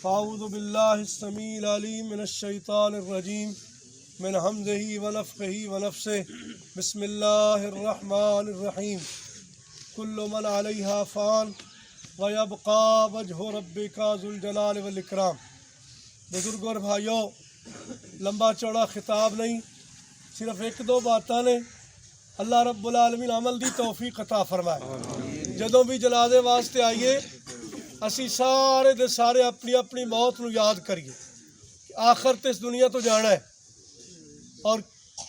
فاعوذ باللہ السمیع العلیم من الشیطان الرجیم من حمزہ ونفخہ ونفثہ بسم اللہ الرحمن الرحیم کل من علیہا فان ویبقى وجہ ربک ذو الجلال والاکرام۔ بزرگوں اور بھائیوں، لمبا چوڑا خطاب نہیں، صرف ایک دو باتاں نے۔ اللہ رب العالمین عمل دی توفیق عطا فرمائے۔ جدوں بھی جنازے واسطے آئیے اسی سارے دے سارے اپنی اپنی موت نو یاد کریے، آخر تے اس دنیا تو جانا ہے اور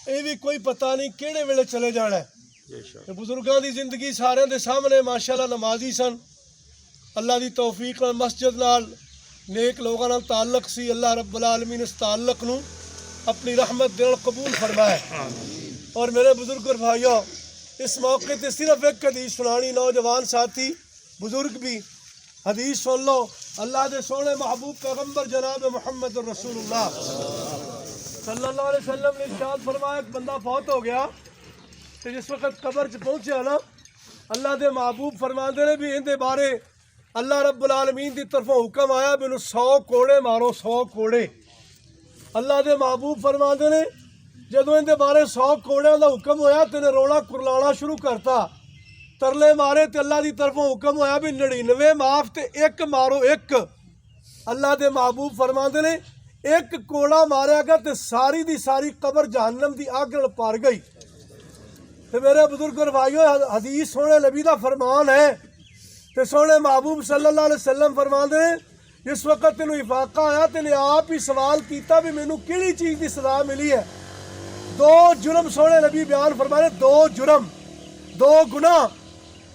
یہ بھی کوئی پتہ نہیں کیڑے ویلے چلے جانا ہے۔ بزرگاں دی زندگی سارے دے سامنے ماشاءاللہ نمازی سن، اللہ دی توفیق نال مسجد نال نیک لوگاں نال تعلق سی۔ اللہ رب العالمین اس تعلق نو اپنی رحمت دے نال قبول فرمائے۔ اور میرے بزرگ اور بھائیوں، اس موقع تے صرف ایک حدیث سنانی، نوجوان ساتھی بزرگ بھی حدیث سن لو۔ اللہ دے سونے محبوب پیغمبر جناب محمد رسول اللہ صلی اللہ علیہ وسلم نے ارشاد فرمایا، ایک بندہ فوت ہو گیا تو جس وقت قبر چ پہنچیا نا، اللہ دے محبوب فرماندے نے بھی ان دے بارے اللہ رب العالمین دی طرفوں حکم آیا بھی 100 کوڑے مارو، 100 کوڑے۔ اللہ دے محبوب فرماندے نے جدوں ان دے بارے 100 کوڑیاں دا حکم ہویا تے رونا کرلانا شروع کرتا، ترلے مارے تے اللہ دی طرفوں حکم ہویا بھی 99 معاف تے ایک مارو، ایک۔ اللہ دے محبوب فرماندے نے ایک کوڑا ماریا گیا تے ساری دی ساری قبر جہنم دی اگ نال پار گئی۔ تے میرے بزرگ اور بھائیوں، حدیث سونے نبی دا فرمان ہے تے سونے محبوب صلی اللہ علیہ وسلم فرماندے نے جس وقت تینوں افاقہ آیا تے نے آپ ہی سوال کیتا بھی مینوں کیڑی چیز دی سزا ملی ہے۔ 2 جرم سونے نبی بیان فرمانے، 2 جرم، 2 گناہ۔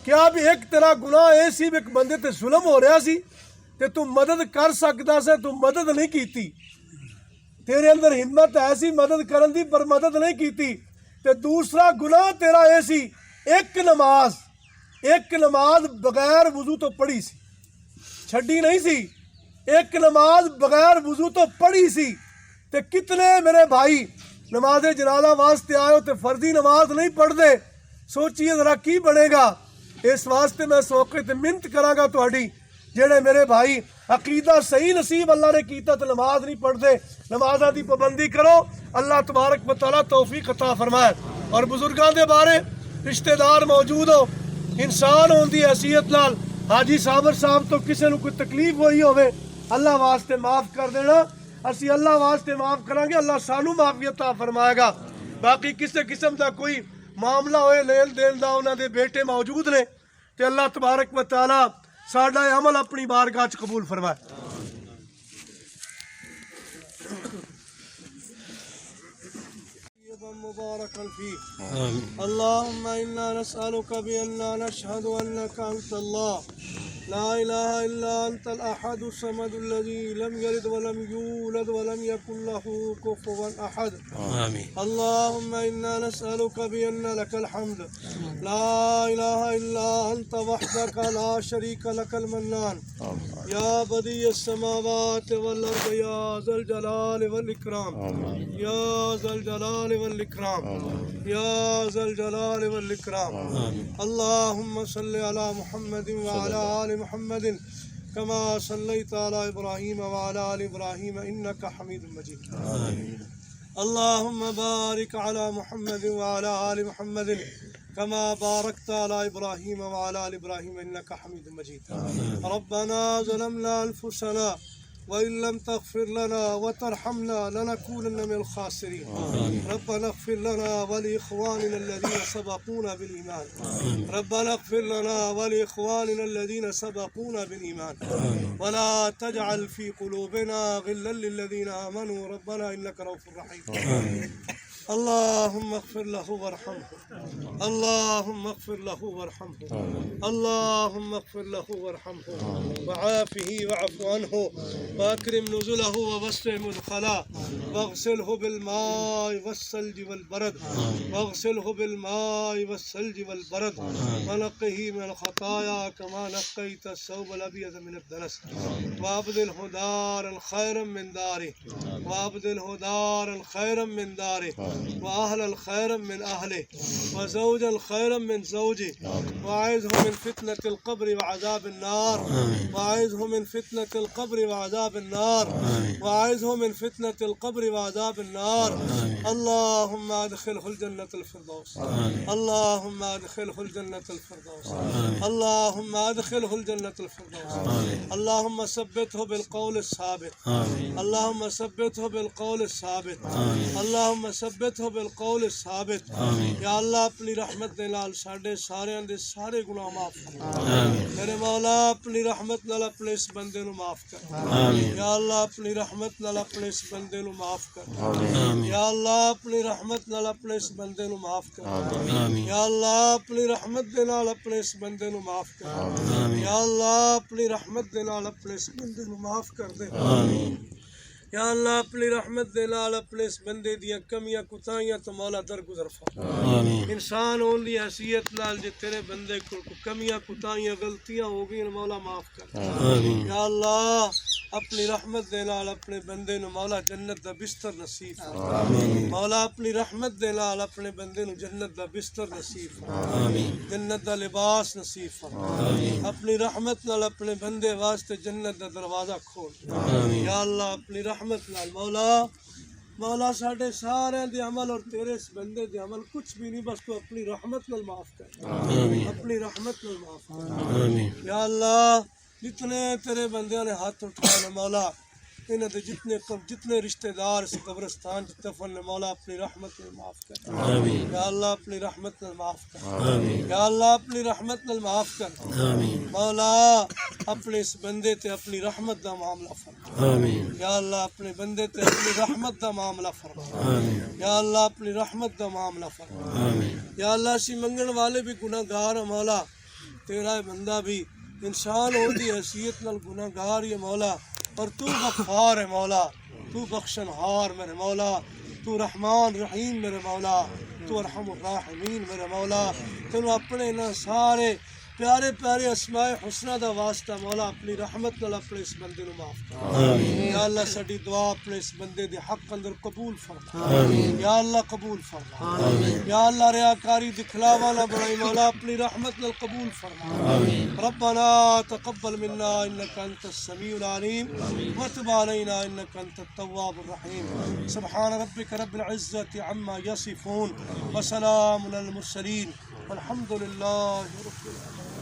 کیا بھی ایک تیرا گناہ اے سی بھی ایک بندے تے ظلم ہو رہا سی تے تو مدد کر سکتا سے، تو مدد نہیں کیتی، تیرے اندر ہمت ایسی مدد کرن دی پر مدد نہیں کیتی۔ تے دوسرا گناہ تیرا اے سی ایک نماز بغیر وضو تو پڑھی سی، چھڈی نہیں سی، ایک نماز بغیر وضو تو پڑھی سی۔ تے کتنے میرے بھائی نماز جنازہ واسطے آئے ہو تے فرضی نماز نہیں پڑھ دے، سوچیے ذرا کی بنے گا۔ اس واسطے میں اس موقع تے منت کراں گا تہاڈی، جڑے میرے بھائی عقیدہ صحیح نصیب اللہ نے کیتا تے نماز نہیں پڑھ دے، نمازاں دی پابندی کرو، اللہ تبارک و تعالیٰ توفیق عطا فرمائے۔ اور بزرگاں دے بارے رشتہ دار موجود ہو، انسان ہون دی حیثیت نال حاجی صابر صاحب تو کسے نو کوئی تکلیف ہوئی ہوئے، اللہ واسطے معاف کر دینا، اسی اللہ واسطے معاف کراں گے، اللہ سانو معافی عطا فرمائے گا۔ باقی کسے قسم دا کوئی معاملہ ہوئے لین دین دا، انہاں دے بیٹے موجود نے تے اللہ تبارک و تعالیٰ ساڈا عمل اپنی بارگاہ وچ قبول فرمائے۔ مبارکا فیہ۔ اللہم انا نسألک بأننا نشہد انک انت اللہ لا الہ الا انت الاحد الصمد الذی لم یلد ولم یولد ولم یکن له کفوا احد۔ اللہم انا نسألک بأن لک الحمد لا الہ الا انت وحدک لا شریک لک المنان یا بدیع السماوات والارض یا ذا الجلال والاکرام یا ذا الجلال والاکرام یا ذا الجلال والاکرام۔ اللہم صل علی محمد وعلی آل محمد کما صلیت علی ابراہیم وعلی آل ابراہیم انک حمید مجید۔ اللہم بارک علی محمد وعلی آل محمد کما بارکت علی ابراہیم وعلی آل ابراہیم انک حمید مجید۔ ربنا ظلمنا انفسنا وإن لم تغفر لنا وترحمنا لنكونن من الخاسرين۔ ربنا اغفر لنا ولإخواننا الذين سبقونا بالإيمان، ربنا اغفر لنا ولإخواننا الذين سبقونا بالإيمان ولا تجعل في قلوبنا غلا للذين آمنوا ربنا إنك رؤوف رحيم۔ اللهم اغفر له وارحمه، اللهم اغفر له وارحمه، اللهم اغفر له وارحمه وعافه واعف عنه واكرم نزله ووسع مدخله واغسله بالماء والثلج والبرد واغسله بالماء والثلج والبرد ونقه من الخطايا كما نقيت الثوب الأبيض من الدنس وابدله دارا خيرا من داره وابدله دارا خيرا من داره وأهلا خيرا من أهله وزوجا خيرا من زوجه وأعذه من فتنة القبر وعذاب النار وأعذه من فتنة القبر وعذاب النار وأعذه من فتنة القبر وعذاب النار اللهم أدخله الجنة الفردوس اللهم أدخله الجنة الفردوس اللهم أدخله الجنة الفردوس اللهم ثبته بالقول الثابت اللهم ثبته بالقول الثابت اللهم ثبته بالقول الثابت یا اللہ اپنی رحمت دے نال ساڈے ساریاں دے سارے گناہ معاف کر میرے مولا اپنی رحمت نال اپنے اس بندے نو معاف کر یا اللہ اپنی رحمت نال اپنے اس بندے نو معاف کر یا اللہ اپنی رحمت نال اپنے اس بندے نو معاف کر یا اللہ اپنی رحمت دے نال اپنے اس بندے نو معاف کر یا اللہ اپنی رحمت دے نال اپنے اس بندے نو معاف کر دے یا اللہ اپنی رحمت دے نال اپنے اس بندے دیاں کمیاں کوتاہیاں تو مولا درگزر فرما انسان ہون دی حیثیت نال جے تیرے بندے کو کمیاں کوتاہیاں غلطیاں ہو گئی مولا معاف کر یا اللہ اپنی رحمت دے نال اپنے بندے نو مولا جنت دا بستر نصیب فرما مولا اپنی رحمت دے نال اپنے بندے نو جنت دا بستر نصیب فرما جنت دا لباس نصیب فرما اپنی رحمت نال اپنے بندے واسطے جنت دا دروازہ کھول یا اللہ اپنی رحمت نال مولا ساڈے سارے دے عمل اور تیرے اس بندے دے عمل کچھ بھی نہیں بس تو اپنی رحمت نال معاف کر اپنی رحمت نال معاف کر یا اللہ جتنے تیرے بندیاں نے ہاتھ اٹھائے مولا انہاں دے جتنے رشتہ دار اس قبرستان چ دفن نے مولا اپنی رحمت نال معاف کر یا اللہ اپنی رحمت نال معاف کر یا اللہ اپنی رحمت نال معاف کر مولا اپنے اس بندے تے اپنی رحمت دا معاملہ فرما یا اللہ اپنے بندے تے اپنی رحمت دا معاملہ فرما یا اللہ اپنی رحمت دا معاملہ فرما یا اللہ اسی منگن والے بھی گناہ گار ہیں مولا تیرا بندہ بھی انسان ہو دی حیثیت نال گناہ گار ہے مولا اور تو غفار ہے مولا تو بخشن ہار میرے مولا تو رحمان رحیم میرے مولا تو ارحم الراحمین میرے مولا تینوں اپنے نہ سارے پیارے پیارے اسماء حسنہ دا واسطہ مولا اپنی رحمت نال اپنے اس بندے نو معاف کر یا اللہ ساڈی دعا اپنے اس بندے دے حق اندر قبول فرما یا اللہ قبول فرما یا اللہ ریاکاری دکھلاوا نہ بنائی مولا اپنی رحمت نال قبول فرما ربنا تقبل منا انك انت السميع العليم وتب علينا انك انت التواب الرحيم سبحان ربك رب العزة عما يصفون وسلام على المرسلين والحمد لله رب العالمين